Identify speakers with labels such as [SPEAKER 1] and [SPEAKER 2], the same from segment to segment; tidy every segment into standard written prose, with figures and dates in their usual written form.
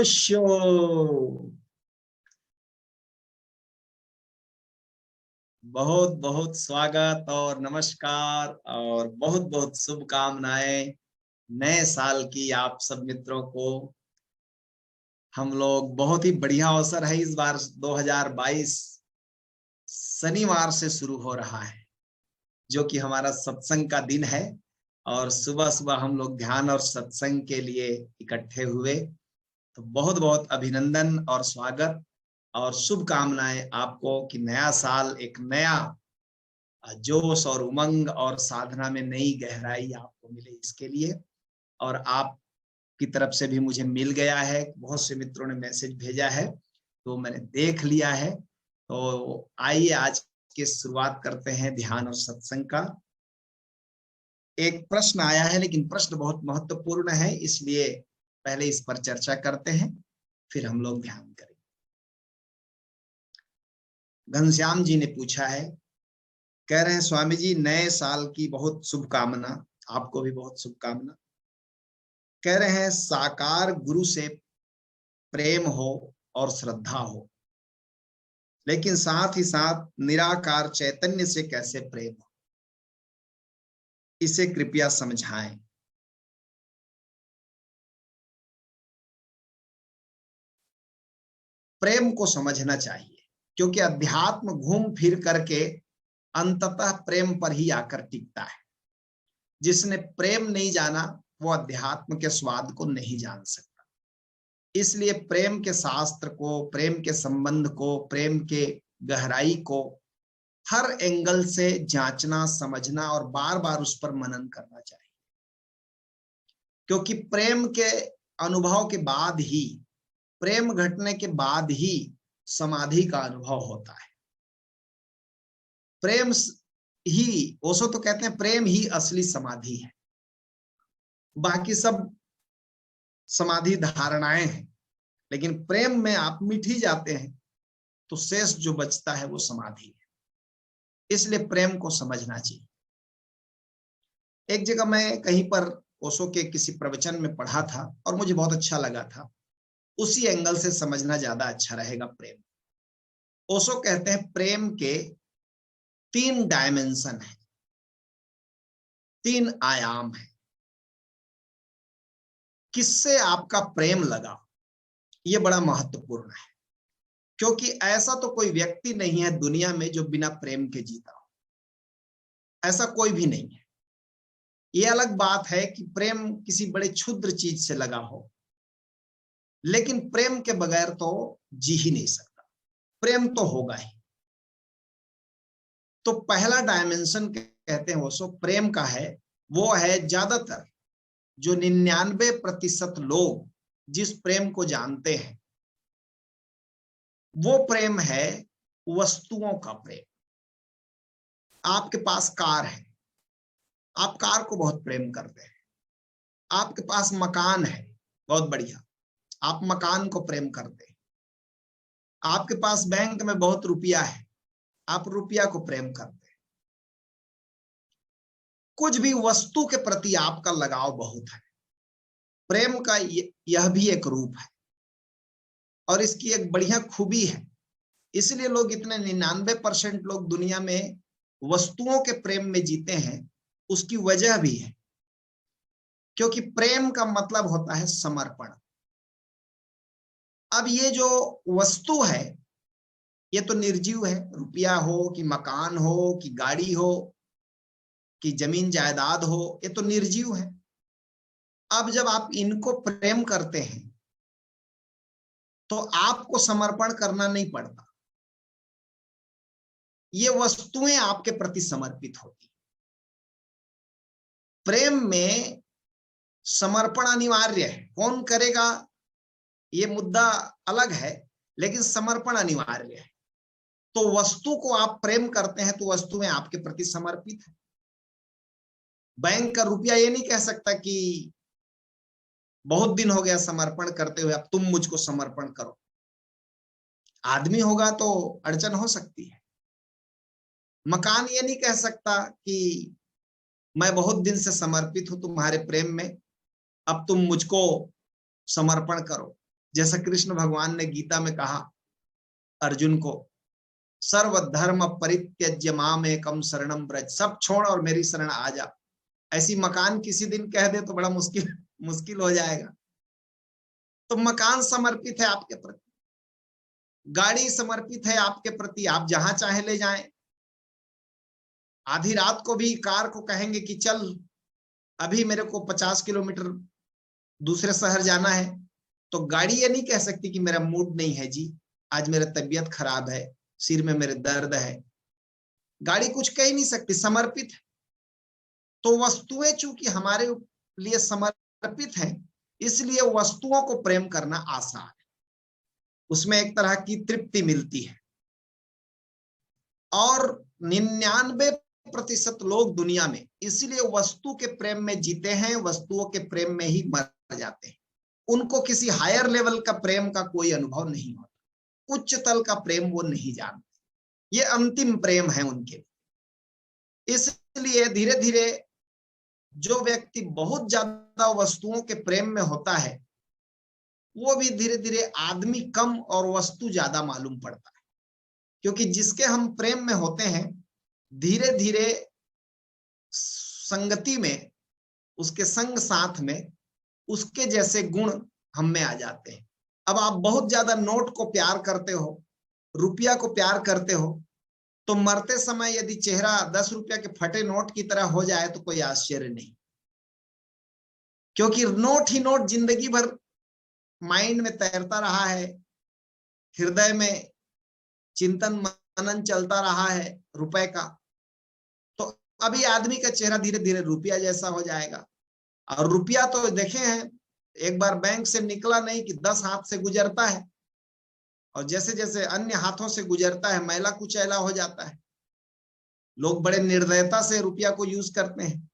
[SPEAKER 1] ओशो। बहुत बहुत स्वागत और नमस्कार और बहुत बहुत शुभकामनाएं नए साल की आप सब मित्रों को। हम लोग बहुत ही बढ़िया अवसर है, इस बार 2022 शनिवार से शुरू हो रहा है, जो कि हमारा सत्संग का दिन है। और सुबह सुबह हम लोग ध्यान और सत्संग के लिए इकट्ठे हुए, तो बहुत बहुत अभिनंदन और स्वागत और शुभकामनाएं आपको कि नया साल एक नया जोश और उमंग और साधना में नई गहराई आपको मिले, इसके लिए। और आपकी तरफ से भी मुझे मिल गया है, बहुत से मित्रों ने मैसेज भेजा है तो मैंने देख लिया है। तो आइए आज की शुरुआत करते हैं ध्यान और सत्संग का। एक प्रश्न आया है, लेकिन प्रश्न बहुत महत्वपूर्ण है, इसलिए पहले इस पर चर्चा करते हैं, फिर हम लोग ध्यान करेंगे। घनश्याम जी ने पूछा है, कह रहे हैं स्वामी जी नए साल की बहुत शुभकामना, आपको भी बहुत शुभकामना। कह रहे हैं साकार गुरु से प्रेम हो और श्रद्धा हो, लेकिन साथ ही साथ निराकार चैतन्य से कैसे प्रेम हो, इसे कृपया समझाएं। प्रेम को समझना चाहिए, क्योंकि अध्यात्म घूम फिर करके अंततः प्रेम पर ही आकर टिकता है। जिसने प्रेम नहीं जाना वो अध्यात्म के स्वाद को नहीं जान सकता। इसलिए प्रेम के शास्त्र को, प्रेम के संबंध को, प्रेम के गहराई को हर एंगल से जांचना, समझना और बार बार उस पर मनन करना चाहिए, क्योंकि प्रेम के अनुभव के बाद ही, प्रेम घटने के बाद ही समाधि का अनुभव होता है। प्रेम ही, ओशो तो कहते हैं प्रेम ही असली समाधि है, बाकी सब समाधि धारणाएं हैं। लेकिन प्रेम में आप मिठी जाते हैं तो शेष जो बचता है वो समाधि है। इसलिए प्रेम को समझना चाहिए। एक जगह मैं कहीं पर ओशो के किसी प्रवचन में पढ़ा था और मुझे बहुत अच्छा लगा था, उसी एंगल से समझना ज्यादा अच्छा रहेगा। प्रेम, ओशो कहते हैं प्रेम के 3 डायमेंशन है, 3 आयाम है। किससे आपका प्रेम लगा, ये बड़ा महत्वपूर्ण है, क्योंकि ऐसा तो कोई व्यक्ति नहीं है दुनिया में जो बिना प्रेम के जीता हो। ऐसा कोई भी नहीं है। ये अलग बात है कि प्रेम किसी बड़े क्षुद्र चीज से लगा हो, लेकिन प्रेम के बगैर तो जी ही नहीं सकता। प्रेम तो होगा ही। तो पहला डायमेंशन कहते हैं वो सो प्रेम का है, वो है ज्यादातर जो 99% लोग जिस प्रेम को जानते हैं, वो प्रेम है वस्तुओं का प्रेम। आपके पास कार है, आप कार को बहुत प्रेम करते हैं। आपके पास मकान है, बहुत बढ़िया, आप मकान को प्रेम करते हैं। आपके पास बैंक में बहुत रुपया है, आप रुपया को प्रेम करते हैं। कुछ भी वस्तु के प्रति आपका लगाव बहुत है। प्रेम का यह भी एक रूप है और इसकी एक बढ़िया खूबी है। इसलिए लोग इतने 99% लोग दुनिया में वस्तुओं के प्रेम में जीते हैं। उसकी वजह भी है, क्योंकि प्रेम का मतलब होता है समर्पण। अब ये जो वस्तु है ये तो निर्जीव है, रुपया हो कि मकान हो कि गाड़ी हो कि जमीन जायदाद हो, ये तो निर्जीव है। अब जब आप इनको प्रेम करते हैं तो आपको समर्पण करना नहीं पड़ता, ये वस्तुएं आपके प्रति समर्पित होती। प्रेम में समर्पण अनिवार्य है। कौन करेगा ये मुद्दा अलग है, लेकिन समर्पण अनिवार्य है। तो वस्तु को आप प्रेम करते हैं तो वस्तुएं आपके प्रति समर्पित है। बैंक का रुपया ये नहीं कह सकता कि बहुत दिन हो गया समर्पण करते हुए, अब तुम मुझको समर्पण करो। आदमी होगा तो अड़चन हो सकती है। मकान ये नहीं कह सकता कि मैं बहुत दिन से समर्पित हूं तुम्हारे प्रेम में, अब तुम मुझको समर्पण करो। जैसा कृष्ण भगवान ने गीता में कहा अर्जुन को, सर्वधर्म परित्यज्य माम एकम शरणम व्रज, सब छोड़ और मेरी शरण आ जा। ऐसी मकान किसी दिन कह दे तो बड़ा मुश्किल हो जाएगा। तो मकान समर्पित है आपके प्रति, गाड़ी समर्पित है आपके प्रति, आप जहां चाहे ले जाएं। आधी रात को भी कार को कहेंगे कि चल अभी मेरे को 50 किलोमीटर दूसरे शहर जाना है, तो गाड़ी ये नहीं कह सकती कि मेरा मूड नहीं है जी, आज मेरा तबीयत खराब है, सिर में मेरे दर्द है। गाड़ी कुछ कह ही नहीं सकती, समर्पित है। तो वस्तुएं चूंकि हमारे लिए समर्पित हैं, इसलिए वस्तुओं को प्रेम करना आसान है, उसमें एक तरह की तृप्ति मिलती है। और 99% लोग दुनिया में इसलिए वस्तु के प्रेम में जीते हैं, वस्तुओं के प्रेम में ही मर जाते हैं। उनको किसी हायर लेवल का प्रेम का कोई अनुभव नहीं होता, उच्च तल का प्रेम वो नहीं जानते, ये अंतिम प्रेम है उनके लिए। इसलिए धीरे धीरे जो व्यक्ति बहुत ज्यादा वस्तुओं के प्रेम में होता है, वो भी धीरे धीरे आदमी कम और वस्तु ज्यादा मालूम पड़ता है। क्योंकि जिसके हम प्रेम में होते हैं, धीरे धीरे संगति में, उसके संग साथ में उसके जैसे गुण हम में आ जाते हैं। अब आप बहुत ज्यादा नोट को प्यार करते हो, रुपया को प्यार करते हो, तो मरते समय यदि चेहरा 10 रुपया के फटे नोट की तरह हो जाए तो कोई आश्चर्य नहीं, क्योंकि नोट ही नोट जिंदगी भर माइंड में तैरता रहा है, हृदय में चिंतन मनन चलता रहा है रुपए का। तो अभी आदमी का चेहरा धीरे धीरे रुपया जैसा हो जाएगा। और रुपया तो देखे हैं, एक बार बैंक से निकला नहीं कि 10 हाथ से गुजरता है, और जैसे जैसे अन्य हाथों से गुजरता है मैला कुचैला हो जाता है। लोग बड़े निर्दयता से रुपया को यूज करते हैं,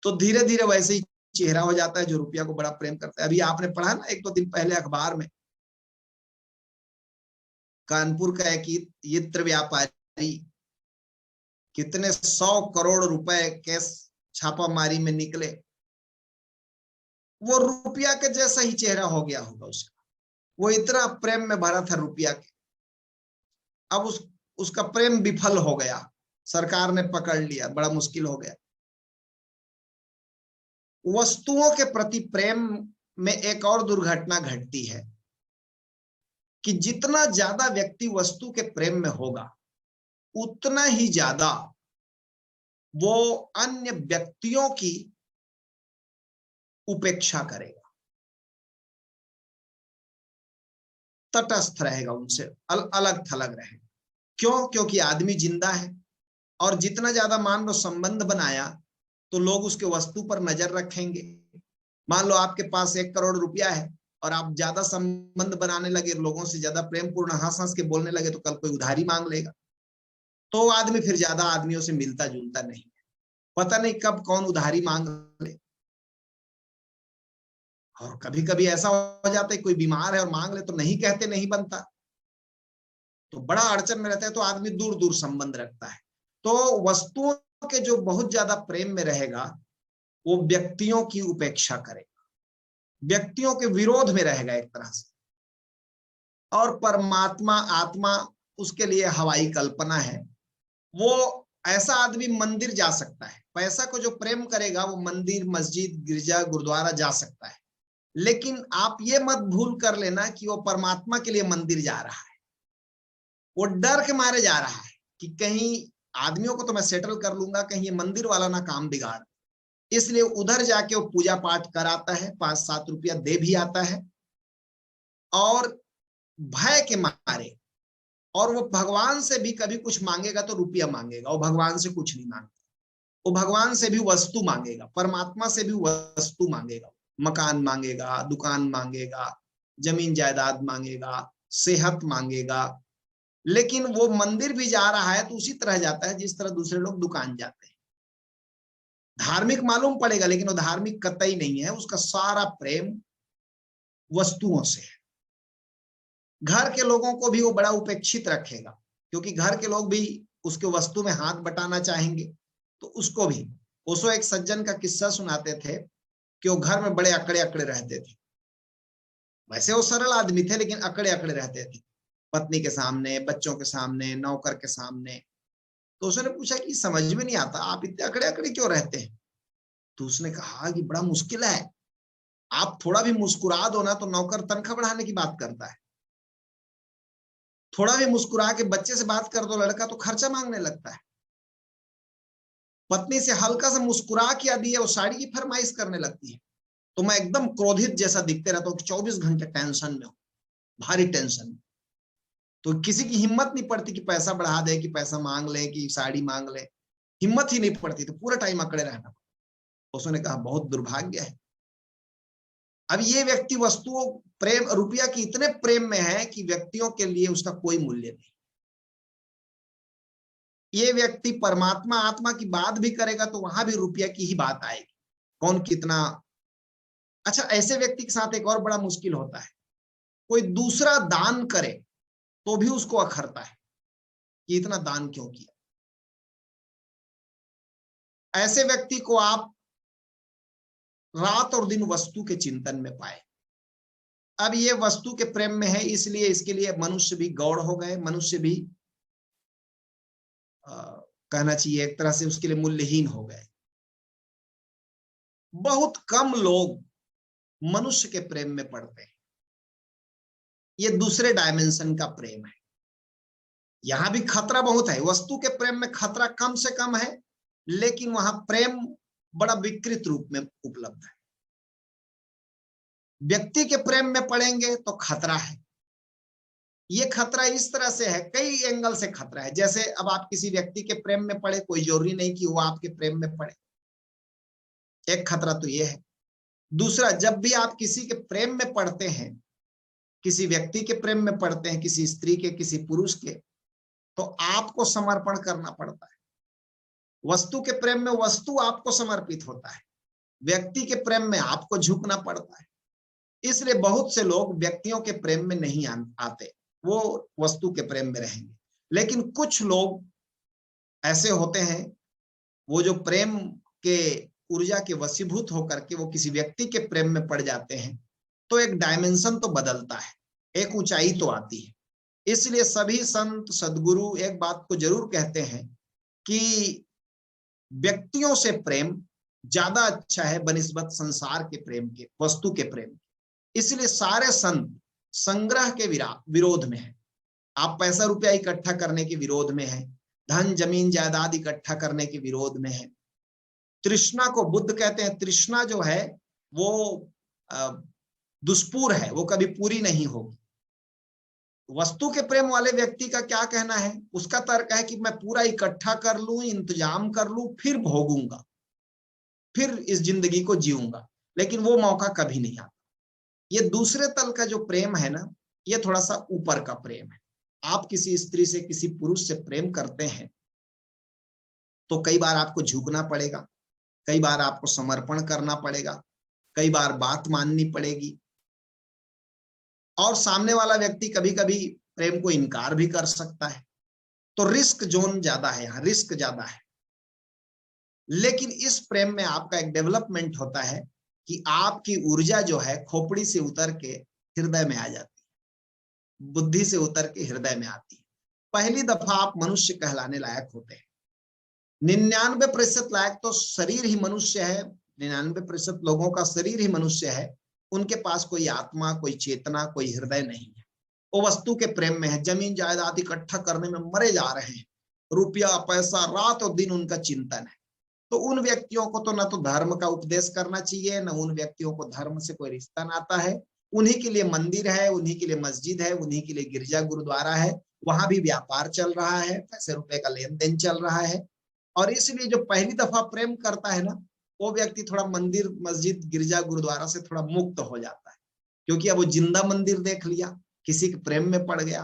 [SPEAKER 1] तो धीरे धीरे वैसे ही चेहरा हो जाता है जो रुपया को बड़ा प्रेम करता है। अभी आपने पढ़ा ना 1-2 दिन पहले अखबार में, कानपुर का एक यंत्र व्यापारी कितने 100 करोड़ रुपए केस छापामारी में निकले, वो रुपया के जैसा ही चेहरा हो गया होगा उसका, वो इतना प्रेम में भरा था रुपया के। अब उसका प्रेम विफल हो गया, सरकार ने पकड़ लिया, बड़ा मुश्किल हो गया। वस्तुओं के प्रति प्रेम में एक और दुर्घटना घटती है कि जितना ज्यादा व्यक्ति वस्तु के प्रेम में होगा, उतना ही ज्यादा वो अन्य व्यक्तियों की उपेक्षा करेगा, तटस्थ रहेगा, उनसे अलग थलग रहेगा। क्यों? क्योंकि आदमी जिंदा है, और जितना ज्यादा मान लो संबंध बनाया तो लोग उसके वस्तु पर नजर रखेंगे। मान लो आपके पास 1 करोड़ रुपया है और आप ज्यादा संबंध बनाने लगे, लोगों से ज्यादा प्रेम पूर्ण हंस हंस के बोलने लगे, तो कल कोई उधारी मांग लेगा, तो आदमी फिर ज्यादा आदमियों से मिलता जुलता नहीं, पता नहीं कब कौन उधारी मांग ले। और कभी कभी ऐसा हो जाता है कोई बीमार है और मांग ले तो नहीं कहते नहीं बनता, तो बड़ा अड़चन में रहता है, तो आदमी दूर दूर संबंध रखता है। तो वस्तुओं के जो बहुत ज्यादा प्रेम में रहेगा, वो व्यक्तियों की उपेक्षा करेगा, व्यक्तियों के विरोध में रहेगा एक तरह से। और परमात्मा आत्मा उसके लिए हवाई कल्पना है। वो ऐसा आदमी मंदिर जा सकता है, पैसा को जो प्रेम करेगा वो मंदिर मस्जिद गिरजा गुरुद्वारा जा सकता है, लेकिन आप ये मत भूल कर लेना कि वो परमात्मा के लिए मंदिर जा रहा है। वो डर के मारे जा रहा है कि कहीं आदमियों को तो मैं सेटल कर लूंगा, कहीं ये मंदिर वाला ना काम बिगाड़, इसलिए उधर जाके वो पूजा पाठ कराता है, 5-7 रुपया दे भी आता है, और भय के मारे। और वो भगवान से भी कभी कुछ मांगेगा तो रुपया मांगेगा, वो भगवान से कुछ नहीं मांगता, वो भगवान से भी वस्तु मांगेगा, परमात्मा से भी वस्तु मांगेगा, मकान मांगेगा, दुकान मांगेगा, जमीन जायदाद मांगेगा, सेहत मांगेगा। लेकिन वो मंदिर भी जा रहा है तो उसी तरह जाता है जिस तरह दूसरे लोग दुकान जाते हैं। धार्मिक मालूम पड़ेगा, लेकिन वो धार्मिक कतई नहीं है, उसका सारा प्रेम वस्तुओं से है। घर के लोगों को भी वो बड़ा उपेक्षित रखेगा, क्योंकि घर के लोग भी उसके वस्तु में हाथ बटाना चाहेंगे, तो उसको भी। ओशो एक सज्जन का किस्सा सुनाते थे कि वो घर में बड़े अकड़े अकड़े रहते थे, वैसे वो सरल आदमी थे लेकिन अकड़े अकड़े रहते थे, पत्नी के सामने, बच्चों के सामने, नौकर के सामने। तो उसने पूछा कि समझ में नहीं आता, आप इतने अकड़े अकड़े क्यों रहते हैं? तो उसने कहा कि बड़ा मुश्किल है, आप थोड़ा भी मुस्कुरा दो ना तो नौकर तनख्वाह बढ़ाने की बात करता है, थोड़ा भी मुस्कुरा के बच्चे से बात कर दो लड़का तो खर्चा मांगने लगता है, पत्नी से हल्का सा मुस्कुरा किया दिया वो साड़ी की फरमाइश करने लगती है। तो मैं एकदम क्रोधित जैसा दिखते रहता हूँ, 24 घंटे टेंशन में हूँ, भारी टेंशन में। तो किसी की हिम्मत नहीं पड़ती कि पैसा बढ़ा दे, कि पैसा मांग ले, कि साड़ी मांग ले, हिम्मत ही नहीं पड़ती, तो पूरा टाइम अकड़े रहना। उसने कहा बहुत दुर्भाग्य है। अब ये व्यक्ति वस्तुओं प्रेम रुपया की इतने प्रेम में है कि व्यक्तियों के लिए उसका कोई मूल्य नहीं। ये व्यक्ति परमात्मा आत्मा की बात भी करेगा तो वहां भी रुपया की ही बात आएगी, कौन कितना। अच्छा, ऐसे व्यक्ति के साथ एक और बड़ा मुश्किल होता है, कोई दूसरा दान करे तो भी उसको अखरता है कि इतना दान क्यों किया। ऐसे व्यक्ति को आप रात और दिन वस्तु के चिंतन में पाए। अब ये वस्तु के प्रेम में है, इसलिए इसके लिए मनुष्य भी गौड़ हो गए, मनुष्य भी कहना चाहिए एक तरह से उसके लिए मूल्यहीन हो गए। बहुत कम लोग मनुष्य के प्रेम में पड़ते हैं। ये दूसरे डायमेंशन का प्रेम है। यहां भी खतरा बहुत है, वस्तु के प्रेम में खतरा कम से कम है, लेकिन वहां प्रेम बड़ा विकृत रूप में उपलब्ध है। व्यक्ति के प्रेम में पड़ेंगे तो खतरा है। ये खतरा इस तरह से है, कई एंगल से खतरा है। जैसे अब आप किसी व्यक्ति के प्रेम में पड़े, कोई जरूरी नहीं कि वो आपके प्रेम में पड़े, एक खतरा तो ये है। दूसरा, जब भी आप किसी के प्रेम में पड़ते हैं, किसी व्यक्ति के प्रेम में पड़ते हैं, किसी स्त्री के, किसी पुरुष के, तो आपको समर्पण करना पड़ता है। वस्तु के प्रेम में वस्तु आपको समर्पित होता है, व्यक्ति के प्रेम में आपको झुकना पड़ता है। इसलिए बहुत से लोग व्यक्तियों के प्रेम में नहीं आते, वो वस्तु के प्रेम में रहेंगे। लेकिन कुछ लोग ऐसे होते हैं, वो जो प्रेम के ऊर्जा के वशीभूत होकर के वो किसी व्यक्ति के प्रेम में पड़ जाते हैं, तो एक डायमेंशन तो बदलता है, एक ऊंचाई तो आती है। इसलिए सभी संत सदगुरु एक बात को जरूर कहते हैं कि व्यक्तियों से प्रेम ज्यादा अच्छा है बनिस्बत संसार के प्रेम के, वस्तु के प्रेम। इसलिए सारे संत संग्रह के विरोध में है। आप पैसा रुपया इकट्ठा करने के विरोध में है, धन जमीन जायदाद इकट्ठा करने के विरोध में है। तृष्णा को बुद्ध कहते हैं, तृष्णा जो है वो दुष्पूर है, वो कभी पूरी नहीं होगी। वस्तु के प्रेम वाले व्यक्ति का क्या कहना है, उसका तर्क है कि मैं पूरा इकट्ठा कर लूं, इंतजाम कर लूं, फिर भोगूंगा, फिर इस जिंदगी को जीऊंगा, लेकिन वो मौका कभी नहीं आता। ये दूसरे तल का जो प्रेम है ना, ये थोड़ा सा ऊपर का प्रेम है। आप किसी स्त्री से, किसी पुरुष से प्रेम करते हैं तो कई बार आपको झुकना पड़ेगा, कई बार आपको समर्पण करना पड़ेगा, कई बार बात माननी पड़ेगी, और सामने वाला व्यक्ति कभी कभी प्रेम को इनकार भी कर सकता है। तो रिस्क जोन ज्यादा है, यहाँ रिस्क ज्यादा है। लेकिन इस प्रेम में आपका एक डेवलपमेंट होता है कि आपकी ऊर्जा जो है खोपड़ी से उतर के हृदय में आ जाती है, बुद्धि से उतर के हृदय में आती है। पहली दफा आप मनुष्य कहलाने लायक होते हैं। 99% लायक तो शरीर ही मनुष्य है, 99% लोगों का शरीर ही मनुष्य है, उनके पास कोई आत्मा, कोई चेतना, कोई हृदय नहीं है। वो वस्तु के प्रेम में है, जमीन जायदाद इकट्ठा करने में मरे जा रहे हैं, रुपया पैसा रात और दिन उनका चिंतन है। तो उन व्यक्तियों को तो ना तो धर्म का उपदेश करना चाहिए, ना उन व्यक्तियों को धर्म से कोई रिश्ता नाता है। उन्हीं के लिए मंदिर है, उन्हीं के लिए मस्जिद है, उन्हीं के लिए गिरजा गुरुद्वारा है, वहां भी व्यापार चल रहा है, पैसे रुपए का लेन देन चल रहा है। और इसलिए जो पहली दफा प्रेम करता है ना, वो व्यक्ति थोड़ा मंदिर मस्जिद गिरजा गुरुद्वारा से थोड़ा मुक्त हो जाता है, क्योंकि अब वो जिंदा मंदिर देख लिया, किसी के प्रेम में पड़ गया,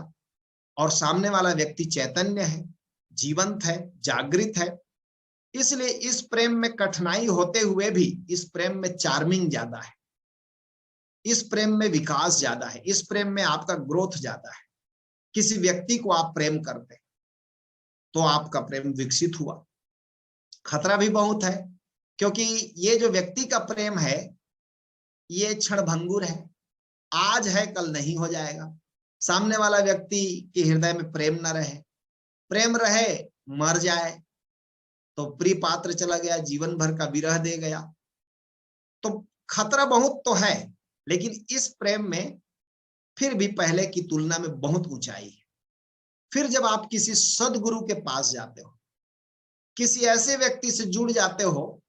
[SPEAKER 1] और सामने वाला व्यक्ति चैतन्य है, जीवंत है, जागृत है। इसलिए इस प्रेम में कठिनाई होते हुए भी इस प्रेम में चार्मिंग ज्यादा है, इस प्रेम में विकास ज्यादा है, इस प्रेम में आपका ग्रोथ ज्यादा है। किसी व्यक्ति को आप प्रेम करते तो आपका प्रेम विकसित हुआ। खतरा भी बहुत है, क्योंकि ये जो व्यक्ति का प्रेम है ये क्षणभंगुर है। आज है कल नहीं हो जाएगा। सामने वाला व्यक्ति के हृदय में प्रेम न रहे, प्रेम रहे मर जाए तो प्रिय पात्र चला गया, जीवन भर का विरह दे गया। तो खतरा बहुत तो है, लेकिन इस प्रेम में फिर भी पहले की तुलना में बहुत ऊंचाई है। फिर जब आप किसी सदगुरु के पास जाते हो, किसी ऐसे व्यक्ति से जुड़ जाते हो,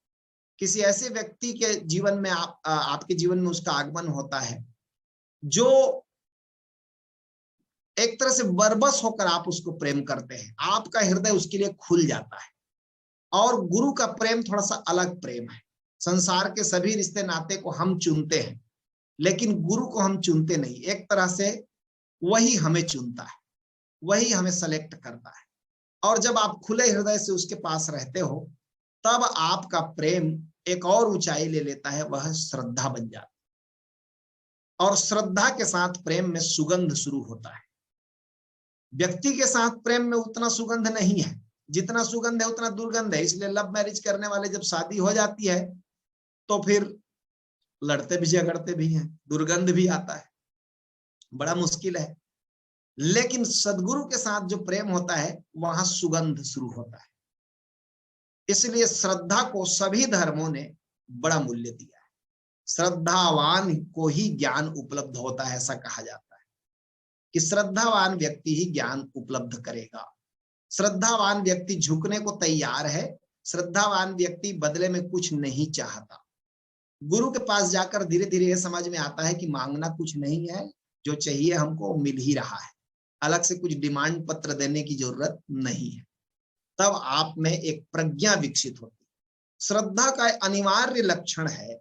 [SPEAKER 1] किसी ऐसे व्यक्ति के जीवन में आपके जीवन में उसका आगमन होता है जो एक तरह से बरबस होकर आप उसको प्रेम करते हैं, आपका हृदय उसके लिए खुल जाता है। और गुरु का प्रेम थोड़ा सा अलग प्रेम है। संसार के सभी रिश्ते नाते को हम चुनते हैं, लेकिन गुरु को हम चुनते नहीं। एक तरह से वही हमें चुनता है, वही हमें सेलेक्ट करता है। और जब आप खुले हृदय से उसके पास रहते हो, तब आपका प्रेम एक और ऊंचाई ले लेता है, वह श्रद्धा बन जाता है। और श्रद्धा के साथ प्रेम में सुगंध शुरू होता है। व्यक्ति के साथ प्रेम में उतना सुगंध नहीं है, जितना सुगंध है उतना दुर्गंध है। इसलिए लव मैरिज करने वाले जब शादी हो जाती है तो फिर लड़ते भी झगड़ते भी हैं, दुर्गंध भी आता है, बड़ा मुश्किल है। लेकिन सदगुरु के साथ जो प्रेम होता है वहां सुगंध शुरू होता है। इसलिए श्रद्धा को सभी धर्मों ने बड़ा मूल्य दिया है। श्रद्धावान को ही ज्ञान उपलब्ध होता है, ऐसा कहा जाता है कि श्रद्धावान व्यक्ति ही ज्ञान उपलब्ध करेगा। श्रद्धावान व्यक्ति झुकने को तैयार है, श्रद्धावान व्यक्ति बदले में कुछ नहीं चाहता। गुरु के पास जाकर धीरे धीरे यह समझ में आता है कि मांगना कुछ नहीं है, जो चाहिए हमको मिल ही रहा है, अलग से कुछ डिमांड पत्र देने की जरूरत नहीं है। तब आप में एक प्रज्ञा विकसित होती है। श्रद्धा का अनिवार्य लक्षण है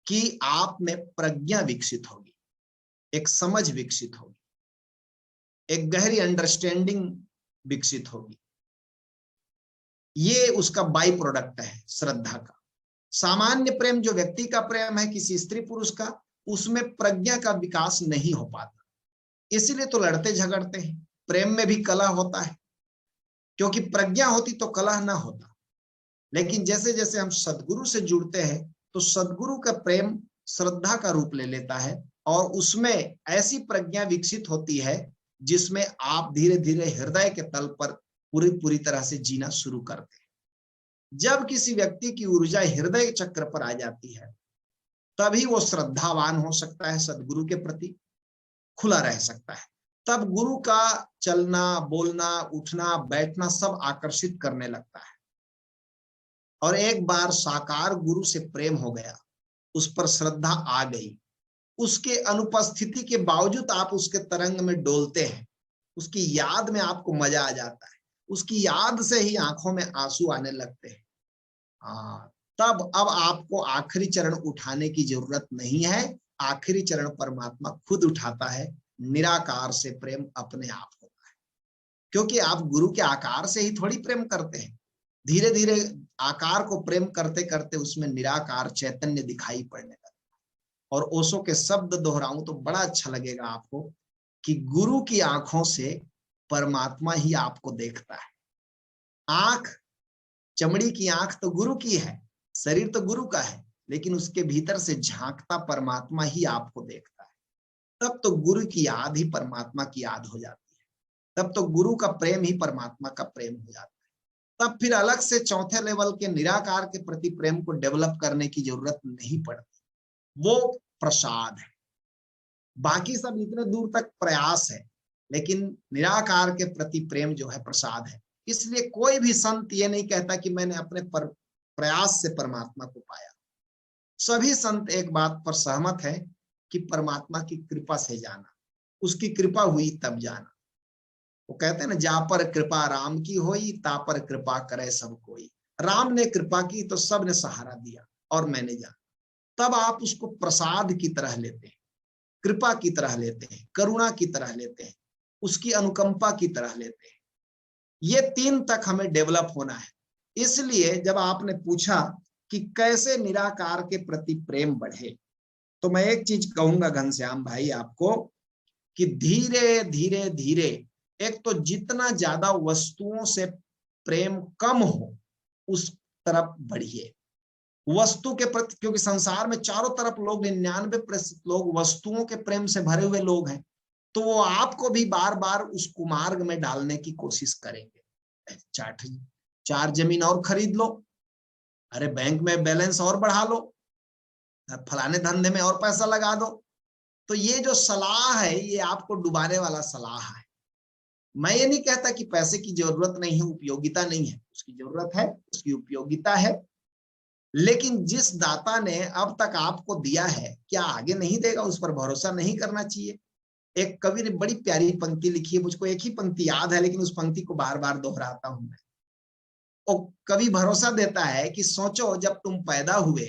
[SPEAKER 1] कि आप में प्रज्ञा विकसित होगी, एक समझ विकसित होगी, एक गहरी अंडरस्टैंडिंग विकसित होगी। ये उसका बाई प्रोडक्ट है श्रद्धा का। सामान्य प्रेम जो व्यक्ति का प्रेम है किसी स्त्री पुरुष का, उसमें प्रज्ञा का विकास नहीं हो पाता। इसीलिए तो लड़ते झगड़ते हैं। प्रेम में भी कलह होता है, क्योंकि प्रज्ञा होती तो कलह ना होता। लेकिन जैसे जैसे हम सदगुरु से जुड़ते हैं तो सदगुरु का प्रेम श्रद्धा का रूप ले लेता है, और उसमें ऐसी प्रज्ञा विकसित होती है जिसमें आप धीरे धीरे हृदय के तल पर पूरी तरह से जीना शुरू करते हैं। जब किसी व्यक्ति की ऊर्जा हृदय चक्र पर आ जाती है, तभी वो श्रद्धावान हो सकता है, सदगुरु के प्रति खुला रह सकता है। तब गुरु का चलना, बोलना, उठना, बैठना सब आकर्षित करने लगता है। और एक बार साकार गुरु से प्रेम हो गया, उस पर श्रद्धा आ गई, उसके अनुपस्थिति के बावजूद आप उसके तरंग में डोलते हैं, उसकी याद में आपको मजा आ जाता है, उसकी याद से ही आंखों में आंसू आने लगते हैं। तब अब आपको आखिरी चरण उठाने की जरूरत नहीं है, आखिरी चरण परमात्मा खुद उठाता है। निराकार से प्रेम अपने आप होता है, क्योंकि आप गुरु के आकार से ही थोड़ी प्रेम करते हैं। धीरे धीरे आकार को प्रेम करते करते उसमें निराकार चैतन्य दिखाई पड़ने लगता है। और ओशो के शब्द दोहराऊं तो बड़ा अच्छा लगेगा आपको कि गुरु की आंखों से परमात्मा ही आपको देखता है। आंख, चमड़ी की आंख तो गुरु की है, शरीर तो गुरु का है, लेकिन उसके भीतर से झांकता परमात्मा ही आपको देखता है। तब तो गुरु की याद ही परमात्मा की याद हो जाती है, तब तो गुरु का प्रेम ही परमात्मा का प्रेम हो जाता है। तब फिर अलग से चौथे लेवल के निराकार के प्रति प्रेम को डेवलप करने की जरूरत नहीं पड़ती, वो प्रसाद है। बाकी सब इतने दूर तक प्रयास है, लेकिन निराकार के प्रति प्रेम जो है प्रसाद है। इसलिए कोई भी संत ये नहीं कहता कि मैंने अपने प्रयास से परमात्मा को पाया। सभी संत एक बात पर सहमत है कि परमात्मा की कृपा से जाना, उसकी कृपा हुई तब जाना। वो कहते हैं ना, जा पर कृपा राम की होई, ता पर कृपा करे सब कोई। राम ने कृपा की तो सब ने सहारा दिया और मैंने जाना। तब आप उसको प्रसाद की तरह लेते हैं, कृपा की तरह लेते हैं, करुणा की तरह लेते हैं, उसकी अनुकंपा की तरह लेते हैं। ये तीन तक हमें डेवलप होना है। इसलिए जब आपने पूछा कि कैसे निराकार के प्रति प्रेम बढ़े, तो मैं एक चीज कहूंगा घनश्याम भाई आपको कि धीरे धीरे धीरे, एक तो जितना ज्यादा वस्तुओं से प्रेम कम हो उस तरफ बढ़िए। वस्तु के प्रति, क्योंकि संसार में चारों तरफ लोग 99% लोग वस्तुओं के प्रेम से भरे हुए लोग हैं, तो वो आपको भी बार बार उस कुमार्ग में डालने की कोशिश करेंगे। चार जमीन और खरीद लो, अरे बैंक में बैलेंस और बढ़ा लो, फलाने धंधे में और पैसा लगा दो। तो ये जो सलाह है ये आपको डुबाने वाला सलाह है। मैं ये नहीं कहता कि पैसे की जरूरत नहीं है, उपयोगिता नहीं है, उसकी जरूरत है, उसकी उपयोगिता है, लेकिन जिस दाता ने अब तक आपको दिया है क्या आगे नहीं देगा, उस पर भरोसा नहीं करना चाहिए। एक कवि ने बड़ी प्यारी पंक्ति लिखी है, मुझको एक ही पंक्ति याद है लेकिन उस पंक्ति को बार बार दोहराता हूं मैं। और कवि भरोसा देता है कि सोचो जब तुम पैदा हुए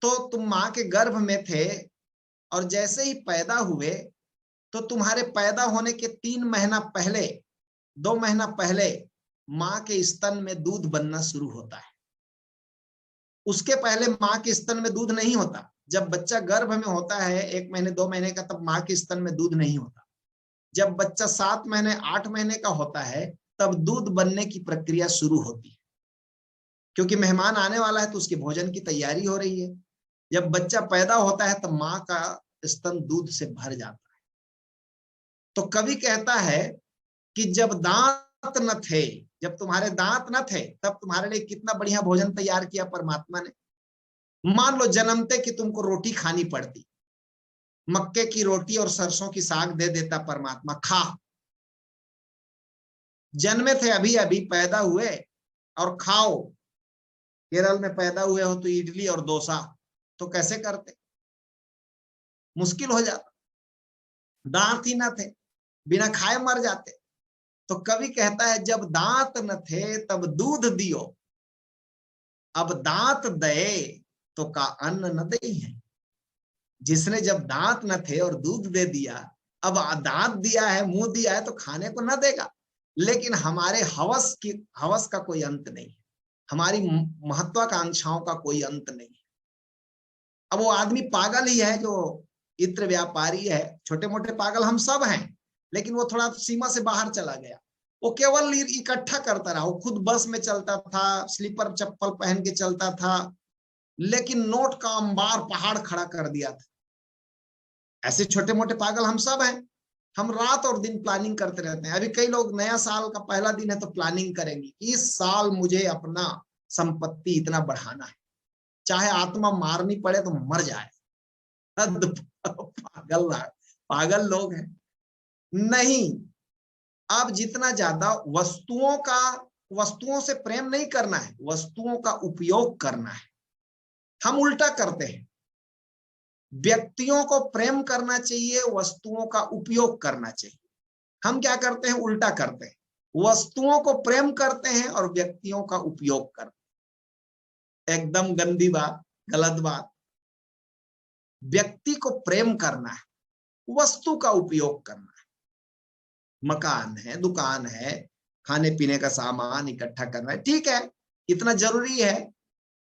[SPEAKER 1] तो तुम मां के गर्भ में थे, और जैसे ही पैदा हुए तो तुम्हारे पैदा होने के 3 महीना पहले, 2 महीना पहले मां के स्तन में दूध बनना शुरू होता है। उसके पहले मां के स्तन में दूध नहीं होता। जब बच्चा गर्भ में होता है 1 महीने 2 महीने का, तब मां के स्तन में दूध नहीं होता। जब बच्चा 7 महीने 8 महीने का होता है तब दूध बनने की प्रक्रिया शुरू होती है, क्योंकि मेहमान आने वाला है तो उसके भोजन की तैयारी हो रही है। जब बच्चा पैदा होता है तब मां का स्तन दूध से भर जाता है। तो कवि कहता है कि जब दांत न थे, जब तुम्हारे दांत न थे, तब तुम्हारे लिए कितना बढ़िया भोजन तैयार किया परमात्मा ने। मान लो जन्मते कि तुमको रोटी खानी पड़ती, मक्के की रोटी और सरसों की साग दे देता परमात्मा, खा। जन्मे थे अभी अभी पैदा हुए और खाओ। केरल में पैदा हुए हो तो इडली और डोसा, तो कैसे करते, मुश्किल हो जाता। दांत ही न थे, बिना खाए मर जाते। तो कवि कहता है जब दांत न थे तब दूध दियो, अब दांत दे तो का अन्न न दे है। जिसने जब दांत न थे और दूध दे दिया, अब दांत दिया है, मुंह दिया है, तो खाने को न देगा, लेकिन हमारे हवस का कोई अंत नहीं है, हमारी महत्वाकांक्षाओं का कोई अंत नहीं है। अब वो आदमी पागल ही है जो इत्र व्यापारी है, छोटे मोटे पागल हम सब हैं, लेकिन वो थोड़ा सीमा से बाहर चला गया। वो केवल इकट्ठा करता रहा, वो खुद बस में चलता था, स्लीपर चप्पल पहन के चलता था, लेकिन नोट का अंबार पहाड़ खड़ा कर दिया था। ऐसे छोटे मोटे पागल हम सब हैं। हम रात और दिन प्लानिंग करते रहते हैं। अभी कई लोग नया साल का पहला दिन है तो प्लानिंग करेंगे, इस साल मुझे अपना संपत्ति इतना बढ़ाना है, चाहे आत्मा मारनी पड़े तो मर जाए। पागल लोग हैं। नहीं, अब जितना ज्यादा वस्तुओं से प्रेम नहीं करना है, वस्तुओं का उपयोग करना है। हम उल्टा करते हैं, व्यक्तियों को प्रेम करना चाहिए, वस्तुओं का उपयोग करना चाहिए। हम क्या करते हैं, उल्टा करते हैं, वस्तुओं को प्रेम करते हैं और व्यक्तियों का उपयोग करते हैं। एकदम गंदी बात, गलत बात। व्यक्ति को प्रेम करना है, वस्तु का उपयोग करना है। मकान है, दुकान है, खाने पीने का सामान इकट्ठा करना है, ठीक है, इतना जरूरी है,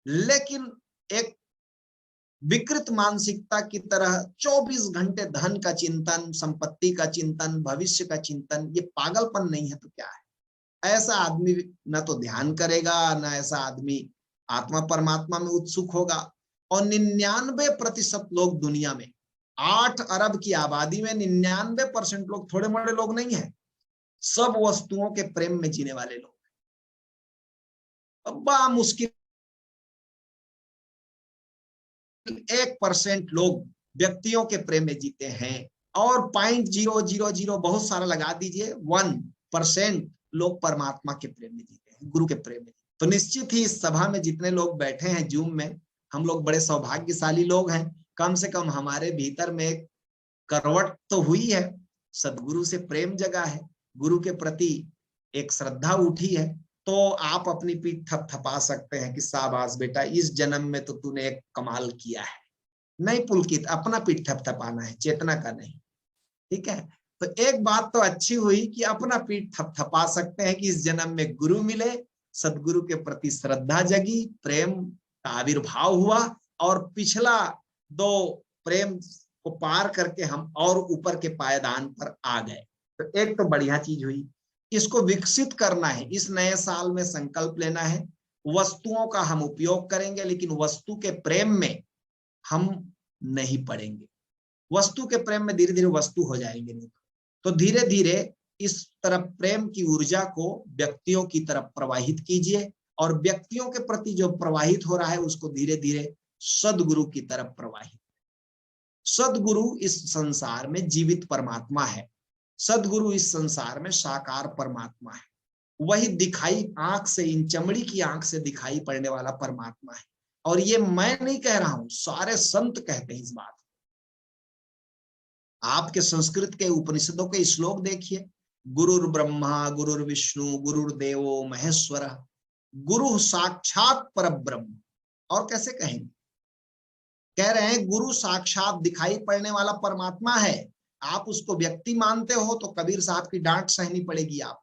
[SPEAKER 1] लेकिन एक विकृत मानसिकता की तरह 24 घंटे धन का चिंतन, संपत्ति का चिंतन, भविष्य का चिंतन, ये पागलपन नहीं है तो क्या है। ऐसा आदमी न तो ध्यान करेगा, न ऐसा आदमी आत्मा परमात्मा में उत्सुक होगा। और 99% लोग दुनिया में, 8 अरब की आबादी में 99% लोग थोड़े मोड़े लोग नहीं है, सब वस्तुओं के प्रेम में जीने वाले लोग। अब बड़ा मुश्किल 1% लोग व्यक्तियों के प्रेम में जीते हैं, और 0.000 बहुत सारा लगा दीजिए, 1% लोग परमात्मा के प्रेम में जीते हैं, गुरु के प्रेम में। तो निश्चित ही इस सभा में जितने लोग बैठे हैं जूम में, हम लोग बड़े सौभाग्यशाली लोग हैं। कम से कम हमारे भीतर में एक करवट तो हुई है, सदगुरु से प्रेम जगा है, गुरु के प्रति एक श्रद्धा उठी है। तो आप अपनी पीठ थपथपा सकते हैं कि शाबाश बेटा, इस जन्म में तो तूने एक कमाल किया है। नहीं पुलकित, अपना पीठ थपथपाना है, चेतना का नहीं, ठीक है। तो एक बात तो अच्छी हुई कि अपना पीठ थपथपा सकते हैं कि इस जन्म में गुरु मिले, सदगुरु के प्रति श्रद्धा जगी, प्रेम का आविर्भाव हुआ, और पिछला 2 प्रेम को पार करके हम और ऊपर के पायदान पर आ गए। तो एक तो बढ़िया चीज हुई, इसको विकसित करना है। इस नए साल में संकल्प लेना है वस्तुओं का हम उपयोग करेंगे, लेकिन वस्तु के प्रेम में हम नहीं पड़ेंगे। वस्तु के प्रेम में धीरे धीरे वस्तु हो जाएंगे नहीं। तो धीरे धीरे इस तरफ प्रेम की ऊर्जा को व्यक्तियों की तरफ प्रवाहित कीजिए, और व्यक्तियों के प्रति जो प्रवाहित हो रहा है उसको धीरे धीरे सद्गुरु की तरफ प्रवाहित। सद्गुरु इस संसार में जीवित परमात्मा है। सद्गुरु इस संसार में साकार परमात्मा है। वही दिखाई आंख से, इन चमड़ी की आंख से दिखाई पड़ने वाला परमात्मा है। और ये मैं नहीं कह रहा हूं, सारे संत कहते हैं इस बात। आपके संस्कृत के उपनिषदों के श्लोक देखिए, गुरुर ब्रह्मा गुरुर विष्णु गुरुर्देवो महेश्वर, गुरु साक्षात परब्रह्म। और कैसे कहेंगे? कह रहे हैं गुरु साक्षात दिखाई पड़ने वाला परमात्मा है। आप उसको व्यक्ति मानते हो तो कबीर साहब की डांट सहनी पड़ेगी। आप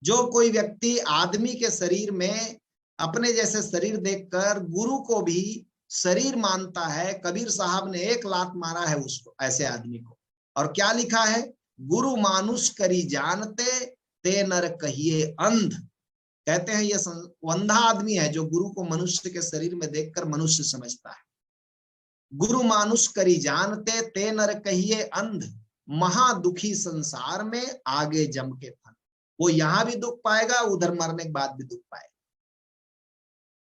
[SPEAKER 1] जो कोई व्यक्ति आदमी के शरीर में अपने जैसे शरीर देखकर गुरु को भी शरीर मानता है, कबीर साहब ने एक लात मारा है उसको, ऐसे आदमी को। और क्या लिखा है? गुरु मानुष करी जानते, ते नर कहिए अंध। कहते हैं ये अंधा आदमी है जो गुरु को मनुष्य के शरीर में देखकर मनुष्य समझता है। गुरु मानुष करी जानते, ते नर कहिए अंध, महा दुखी संसार में आगे जम के फन। वो यहां भी दुख पाएगा, उधर मरने के बाद भी दुख पाएगा।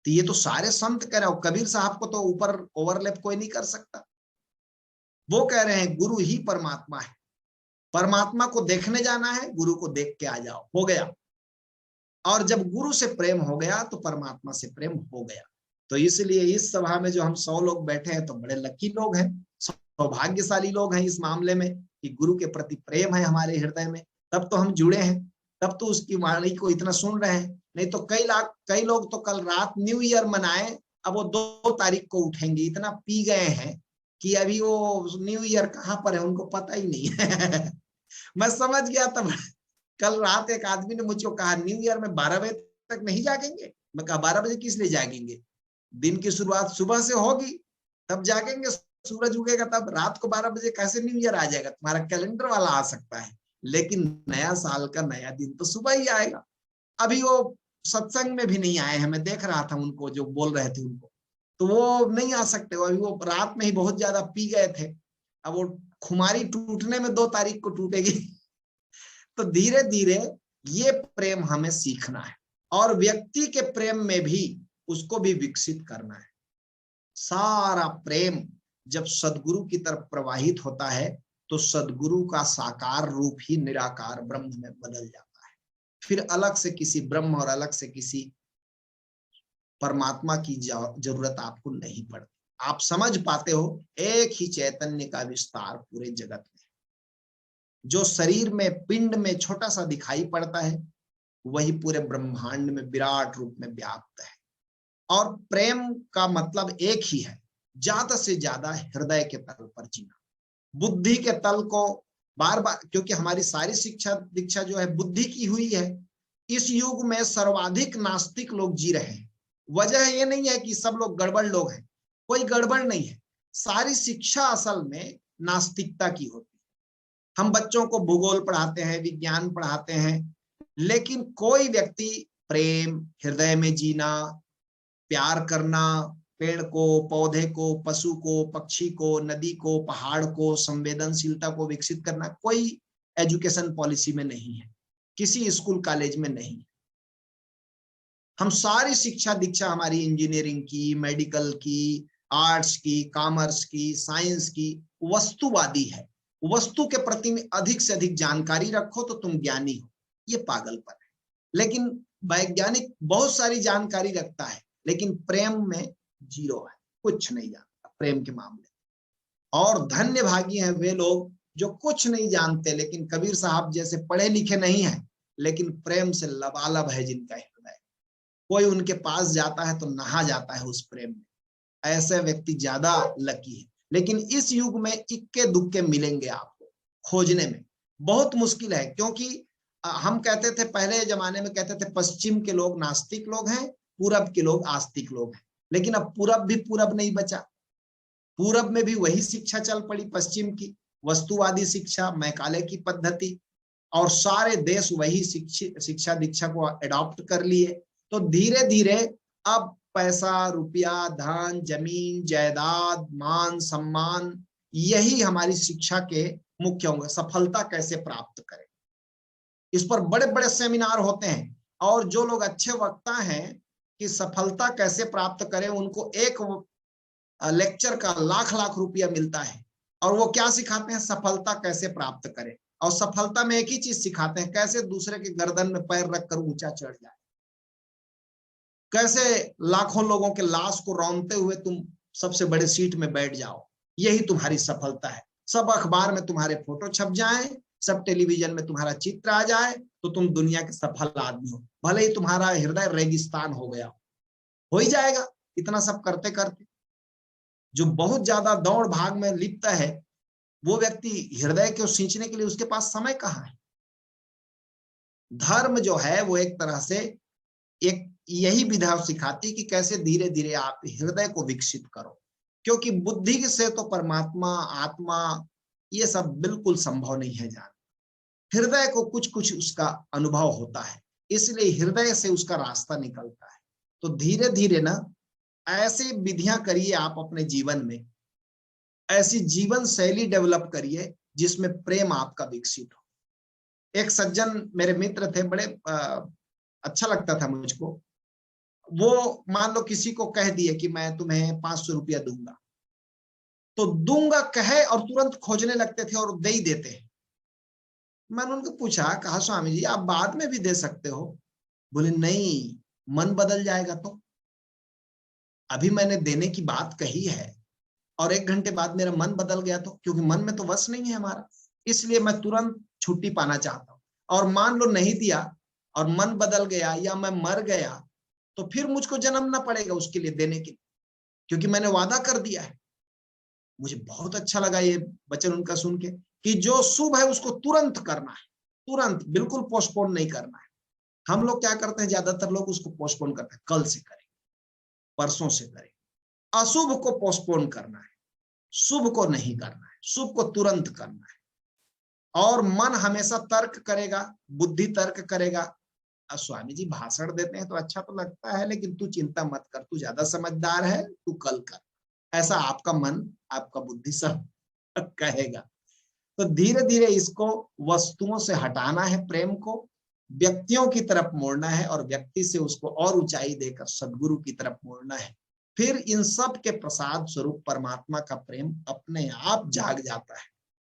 [SPEAKER 1] तो ये तो सारे संत कह रहे हो, कबीर साहब को तो ऊपर ओवरलैप कोई नहीं कर सकता। वो कह रहे हैं गुरु ही परमात्मा है। परमात्मा को देखने जाना है, गुरु को देख के आ जाओ, हो गया। और जब गुरु से प्रेम हो गया तो परमात्मा से प्रेम हो गया। तो इसलिए इस सभा में जो हम 100 लोग बैठे हैं तो बड़े लकी लोग हैं, सौभाग्यशाली लोग हैं इस मामले में कि गुरु के प्रति प्रेम है हमारे हृदय में। तब तो हम जुड़े हैं, तब तो उसकी वाणी को इतना सुन रहे हैं। नहीं तो कई लोग तो कल रात न्यू ईयर मनाए, अब वो 2 तारीख को उठेंगे। इतना पी गए हैं कि अभी वो न्यू ईयर कहाँ पर है उनको पता ही नहीं है। मैं समझ गया तब। कल रात एक आदमी ने मुझको कहा न्यू ईयर में 12 बजे तक नहीं जागेंगे। मैं कहा 12 बजे किस लिए जागेंगे? दिन की शुरुआत सुबह से होगी, तब जागेंगे, सूरज उगेगा तब। रात को 12 बजे कैसे न्यू ईयर आ जाएगा? तुम्हारा कैलेंडर वाला आ सकता है, लेकिन नया साल का नया दिन तो सुबह ही आएगा। अभी वो सत्संग में भी नहीं आए हैं, मैं देख रहा था उनको, जो बोल रहे थे उनको, तो वो नहीं आ सकते। अभी वो रात में ही बहुत ज्यादा पी गए थे। अब वो खुमारी टूटने में 2 तारीख को टूटेगी। तो धीरे धीरे ये प्रेम हमें सीखना है, और व्यक्ति के प्रेम में भी उसको भी विकसित करना है। सारा प्रेम जब सद्गुरु की तरफ प्रवाहित होता है तो सद्गुरु का साकार रूप ही निराकार ब्रह्म में बदल जाता है। फिर अलग से किसी ब्रह्म और अलग से किसी परमात्मा की जरूरत आपको नहीं पड़ती। आप समझ पाते हो एक ही चैतन्य का विस्तार पूरे जगत में। जो शरीर में, पिंड में छोटा सा दिखाई पड़ता है, वही पूरे ब्रह्मांड में विराट रूप में व्याप्त है। और प्रेम का मतलब एक ही है, ज्यादा से ज्यादा हृदय के तल पर जीना। बुद्धि के तल को बार बार, क्योंकि हमारी सारी शिक्षा दीक्षा जो है बुद्धि की हुई है। इस युग में सर्वाधिक नास्तिक लोग जी रहे हैं। वजह ये नहीं है कि सब लोग गड़बड़ लोग हैं, कोई गड़बड़ नहीं है। सारी शिक्षा असल में नास्तिकता की होती है। हम बच्चों को भूगोल पढ़ाते हैं, विज्ञान पढ़ाते हैं, लेकिन कोई व्यक्ति प्रेम, हृदय में जीना, प्यार करना, पेड़ को, पौधे को, पशु को, पक्षी को, नदी को, पहाड़ को, संवेदनशीलता को विकसित करना, कोई एजुकेशन पॉलिसी में नहीं है, किसी स्कूल कॉलेज में नहीं। हम सारी शिक्षा दीक्षा हमारी इंजीनियरिंग की, मेडिकल की, आर्ट्स की, कॉमर्स की, साइंस की वस्तुवादी है। वस्तु के प्रति में अधिक से अधिक जानकारी रखो तो तुम ज्ञानी हो, ये पागलपन है। लेकिन वैज्ञानिक बहुत सारी जानकारी रखता है, लेकिन प्रेम में 0 है, कुछ नहीं जानता प्रेम के मामले। और धन्य भागी हैं वे लोग जो कुछ नहीं जानते, लेकिन कबीर साहब जैसे पढ़े लिखे नहीं है, लेकिन प्रेम से लबालब है जिनका हृदय। कोई उनके पास जाता है तो नहा जाता है उस प्रेम में। ऐसे व्यक्ति ज्यादा लकी है। लेकिन इस युग में इक्के दुक्के मिलेंगे आपको, खोजने में बहुत मुश्किल है। क्योंकि हम कहते थे, पहले जमाने में कहते थे पश्चिम के लोग नास्तिक लोग हैं, पूरब के लोग आस्तिक लोग हैं। लेकिन अब पूरब भी पूरब नहीं बचा। पूरब में भी वही शिक्षा चल पड़ी, पश्चिम की वस्तुवादी शिक्षा, मैकाले की पद्धति, और सारे देश वही शिक्षा दीक्षा को अडॉप्ट कर लिए। तो धीरे धीरे अब पैसा, रुपया, धन, जमीन, जायदाद, मान सम्मान, यही हमारी शिक्षा के मुख्य होंगे। सफलता कैसे प्राप्त करें, इस पर बड़े बड़े सेमिनार होते हैं, और जो लोग अच्छे वक्ता हैं कि सफलता कैसे प्राप्त करें, उनको एक लेक्चर का लाख लाख रुपया मिलता है। और वो क्या सिखाते हैं? सफलता कैसे प्राप्त करें। और सफलता में एक ही चीज सिखाते हैं, कैसे दूसरे के गर्दन में पैर रखकर ऊंचा चढ़ जाए, कैसे लाखों लोगों के लाश को रौंदते हुए तुम सबसे बड़े सीट में बैठ जाओ। यही तुम्हारी सफलता है। सब अखबार में तुम्हारे फोटो छप जाए, सब टेलीविजन में तुम्हारा चित्र आ जाए, तो तुम दुनिया के सफल आदमी हो, भले ही तुम्हारा हृदय रेगिस्तान हो गया हो ही जाएगा इतना सब करते करते। जो बहुत ज्यादा दौड़ भाग में लिप्त है, वो व्यक्ति हृदय को सींचने के लिए उसके पास समय कहाँ है। धर्म जो है वो एक तरह से एक यही विधा सिखाती कि कैसे धीरे धीरे आप हृदय को विकसित करो, क्योंकि बुद्धि से तो परमात्मा, आत्मा, ये सब बिल्कुल संभव नहीं है जान। हृदय को कुछ कुछ उसका अनुभव होता है, इसलिए हृदय से उसका रास्ता निकलता है। तो धीरे धीरे ना ऐसी विधियां करिए आप अपने जीवन में, ऐसी जीवन शैली डेवलप करिए जिसमें प्रेम आपका विकसित हो। एक सज्जन मेरे मित्र थे, बड़े अच्छा लगता था मुझको। वो मान लो किसी को कह दिए कि मैं तुम्हें 500 रुपया दूंगा, तो दूंगा कहे और तुरंत खोजने लगते थे और दे ही देते हैं। मैंने उनको पूछा, कहा स्वामी जी आप बाद में भी दे सकते हो। बोले नहीं, मन बदल जाएगा तो। अभी मैंने देने की बात कही है और 1 घंटे बाद मेरा मन बदल गया तो, क्योंकि मन में तो वश नहीं है हमारा, इसलिए मैं तुरंत छुट्टी पाना चाहता हूँ। और मान लो नहीं दिया और मन बदल गया या मैं मर गया, तो फिर मुझको जन्मना पड़ेगा उसके लिए देने के लिए, क्योंकि मैंने वादा कर दिया है। मुझे बहुत अच्छा लगा ये वचन उनका सुन के, कि जो शुभ है उसको तुरंत करना है, तुरंत, बिल्कुल पोस्टपोन नहीं करना है। हम लोग क्या करते हैं, ज्यादातर लोग उसको पोस्टपोन करते हैं, कल से करें, परसों से करें। अशुभ को पोस्टपोन करना है, शुभ को नहीं करना है, शुभ को तुरंत करना है। और मन हमेशा तर्क करेगा, बुद्धि तर्क करेगा। स्वामी जी भाषण देते हैं तो अच्छा तो लगता है, लेकिन तू चिंता मत कर, तू ज्यादा समझदार है, तू कल कर, ऐसा आपका मन, आपका बुद्धि सब कहेगा। तो धीरे धीरे इसको वस्तुओं से हटाना है, प्रेम को व्यक्तियों की तरफ मोड़ना है, और व्यक्ति से उसको और ऊंचाई देकर सदगुरु की तरफ मोड़ना है। फिर इन सब के प्रसाद स्वरूप परमात्मा का प्रेम अपने आप जाग जाता है।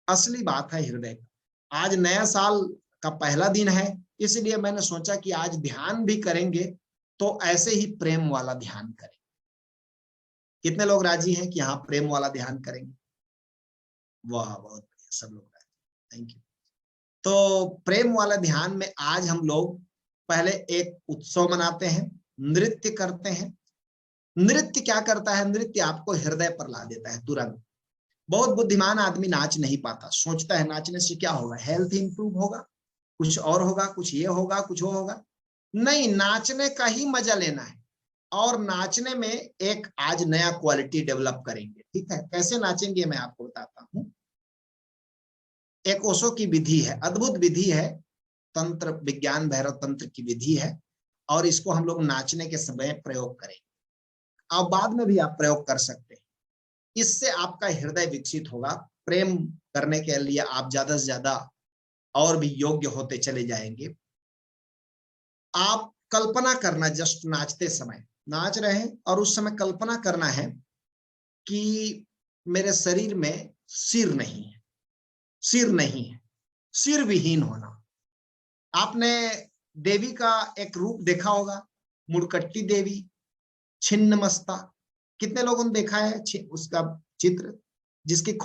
[SPEAKER 1] असली बात है हृदय का। आज नया साल का पहला दिन है, इसलिए मैंने सोचा कि आज ध्यान भी करेंगे, तो ऐसे ही प्रेम वाला ध्यान करें। कितने लोग राजी हैं कि हाँ प्रेम वाला ध्यान करेंगे? वाह, बहुत बढ़िया, सब लोग राजी, थैंक यू। तो प्रेम वाला ध्यान में आज हम लोग पहले एक उत्सव मनाते हैं, नृत्य करते हैं। नृत्य क्या करता है? नृत्य आपको हृदय पर ला देता है तुरंत। बहुत बुद्धिमान आदमी नाच नहीं पाता, सोचता है नाचने से क्या होगा, हेल्थ इंप्रूव होगा, कुछ और होगा, कुछ ये होगा, कुछ वो होगा। नहीं, नाचने का ही मजा लेना है। और नाचने में एक आज नया क्वालिटी डेवलप करेंगे, ठीक है? कैसे नाचेंगे मैं आपको बताता हूँ। एक ओशो की विधि है, अद्भुत विधि है, तंत्र विज्ञान भैरव तंत्र की विधि है, और इसको हम लोग नाचने के समय प्रयोग करेंगे। अब बाद में भी आप प्रयोग कर सकते हैं। इससे आपका हृदय विकसित होगा, प्रेम करने के लिए आप ज्यादा से ज्यादा और भी योग्य होते चले जाएंगे। आप कल्पना करना, जस्ट नाचते समय नाच रहे हैं और उस समय कल्पना करना है कि मेरे शरीर में सिर नहीं है, सिर नहीं है, सिर विहीन होना। आपने देवी का एक रूप देखा होगा, मुड़कट्टी देवी, छिन्नमस्ता। कितने लोगों ने देखा है उसका चित्र, जिसकी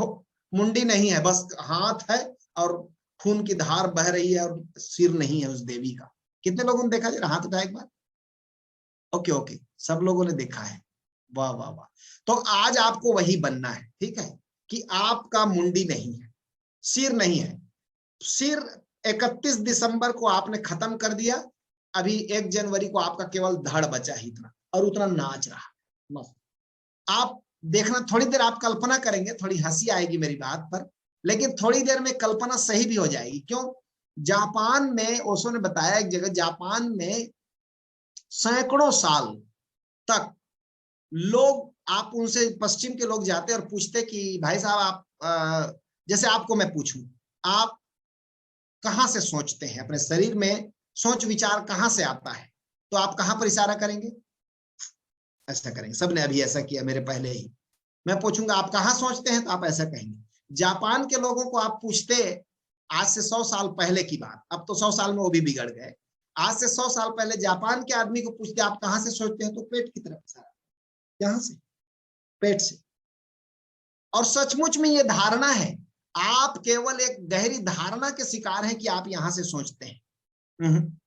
[SPEAKER 1] मुंडी नहीं है, बस हाथ है और खून की धार बह रही है और सिर नहीं है उस देवी का। कितने लोगों ने देखा? जरा हाथ उठाए एक बार। ओके ओके, सब लोगों ने देखा है, वाह वाह वाह। तो आज आपको वही बनना है, ठीक है, कि आपका मुंडी नहीं है, सिर नहीं है। सिर 31 दिसंबर को आपने खत्म कर दिया, अभी 1 जनवरी को आपका केवल धड़ बचा ही इतना, और उतना नाच रहा। बस आप देखना, थोड़ी देर आप कल्पना करेंगे, थोड़ी हंसी आएगी मेरी बात पर, लेकिन थोड़ी देर में कल्पना सही भी हो जाएगी। क्यों? जापान में ओशो ने बताया, एक जगह जापान में सैकड़ों साल तक लोग, आप उनसे, पश्चिम के लोग जाते और पूछते कि भाई साहब आप, जैसे आपको मैं पूछूं, आप कहां से सोचते हैं, अपने शरीर में सोच विचार कहां से आता है, तो आप कहां पर इशारा करेंगे? ऐसा करेंगे। सबने अभी ऐसा किया मेरे पहले ही। मैं पूछूंगा आप कहां सोचते हैं, तो आप ऐसा कहेंगे। जापान के लोगों को आप पूछते, आज से 100 साल पहले की बात, अब तो 100 साल में वो भी बिगड़ गए, आज से 100 साल पहले जापान के आदमी को पूछते आप कहां से सोचते हैं, तो पेट की तरफ इशारा, यहां से, पेट से। और सचमुच में ये धारणा है, आप केवल एक गहरी धारणा के शिकार हैं कि आप यहां से सोचते हैं।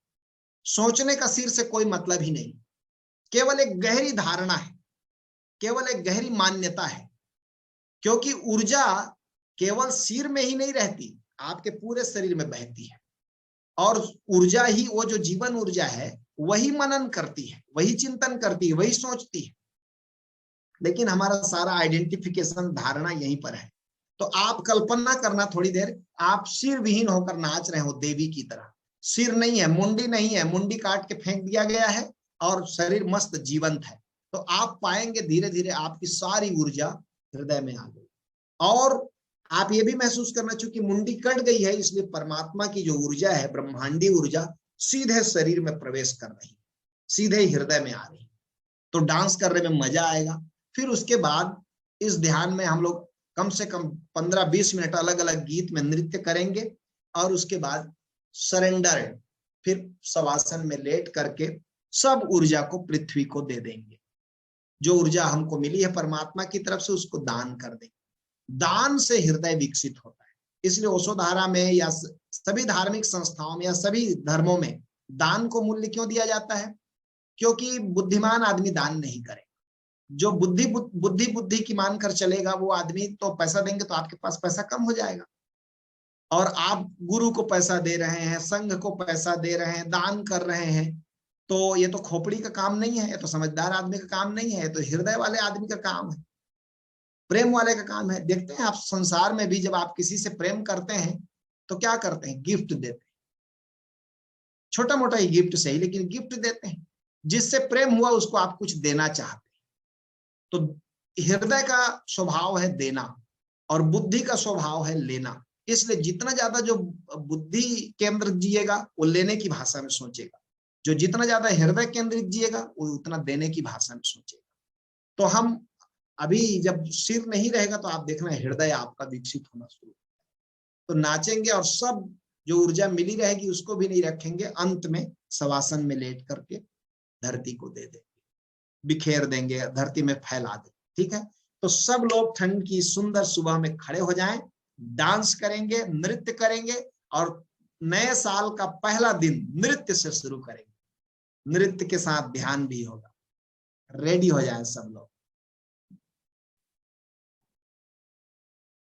[SPEAKER 1] सोचने का सिर से कोई मतलब ही नहीं, केवल एक गहरी धारणा है, केवल एक गहरी मान्यता है। क्योंकि ऊर्जा केवल सिर में ही नहीं रहती, आपके पूरे शरीर में बहती है। और ऊर्जा ही, वो जो जीवन ऊर्जा है, वही मनन करती है, वही चिंतन करती है, वही सोचती है। लेकिन हमारा सारा आइडेंटिफिकेशन, धारणा यहीं पर है। तो आप कल्पना करना थोड़ी देर, आप सिर विहीन होकर नाच रहे हो देवी की तरह। सिर नहीं है, मुंडी नहीं है, मुंडी काट के फेंक दिया गया है और शरीर मस्त जीवंत है। तो आप पाएंगे धीरे धीरे आपकी सारी ऊर्जा हृदय में आ गई। और आप ये भी महसूस करना, चूंकि मुंडी कट गई है, इसलिए परमात्मा की जो ऊर्जा है, ब्रह्मांडी ऊर्जा, सीधे शरीर में प्रवेश कर रही, सीधे हृदय में आ रही। तो डांस करने में मजा आएगा। फिर उसके बाद इस ध्यान में हम लोग कम से कम 15-20 मिनट अलग अलग गीत में नृत्य करेंगे। और उसके बाद सरेंडर, फिर शवासन में लेट करके सब ऊर्जा को पृथ्वी को दे देंगे। जो ऊर्जा हमको मिली है परमात्मा की तरफ से, उसको दान कर देंगे। दान से हृदय विकसित होता है। इसलिए ओशोधारा में या सभी धार्मिक संस्थाओं में या सभी धर्मों में दान को मूल्य क्यों दिया जाता है? क्योंकि बुद्धिमान आदमी दान नहीं करेगा। जो बुद्धि की मानकर चलेगा, वो आदमी तो पैसा देंगे तो आपके पास पैसा कम हो जाएगा। और आप गुरु को पैसा दे रहे हैं, संघ को पैसा दे रहे हैं, दान कर रहे हैं, तो ये तो खोपड़ी का काम नहीं है, ये तो समझदार आदमी का काम नहीं है, ये तो हृदय वाले आदमी का काम है, प्रेम वाले का काम है। देखते हैं आप संसार में भी, जब आप किसी से प्रेम करते हैं तो क्या करते हैं? गिफ्ट देते हैं। छोटा मोटा ही गिफ्ट सही, लेकिन गिफ्ट देते हैं। जिससे प्रेम हुआ उसको आप कुछ देना चाहते हैं। तो हृदय का स्वभाव है देना और बुद्धि का स्वभाव है लेना। इसलिए जितना ज्यादा जो बुद्धि केंद्रित जिएगा, वो लेने की भाषा में सोचेगा। जो जितना ज्यादा हृदय केंद्रित जिएगा, वो उतना देने की भाषा में सोचेगा। तो हम अभी, जब सिर नहीं रहेगा, तो आप देखना हृदय आपका विकसित होना शुरू, तो नाचेंगे और सब जो ऊर्जा मिली रहेगी उसको भी नहीं रखेंगे। अंत में शवासन में लेट करके धरती को दे देंगे, बिखेर देंगे, धरती में फैला देंगे। ठीक है? तो सब लोग ठंड की सुंदर सुबह में खड़े हो जाएं, डांस करेंगे, नृत्य करेंगे और नए साल का पहला दिन नृत्य से शुरू करेंगे। नृत्य के साथ ध्यान भी होगा। रेडी हो जाए सब लोग।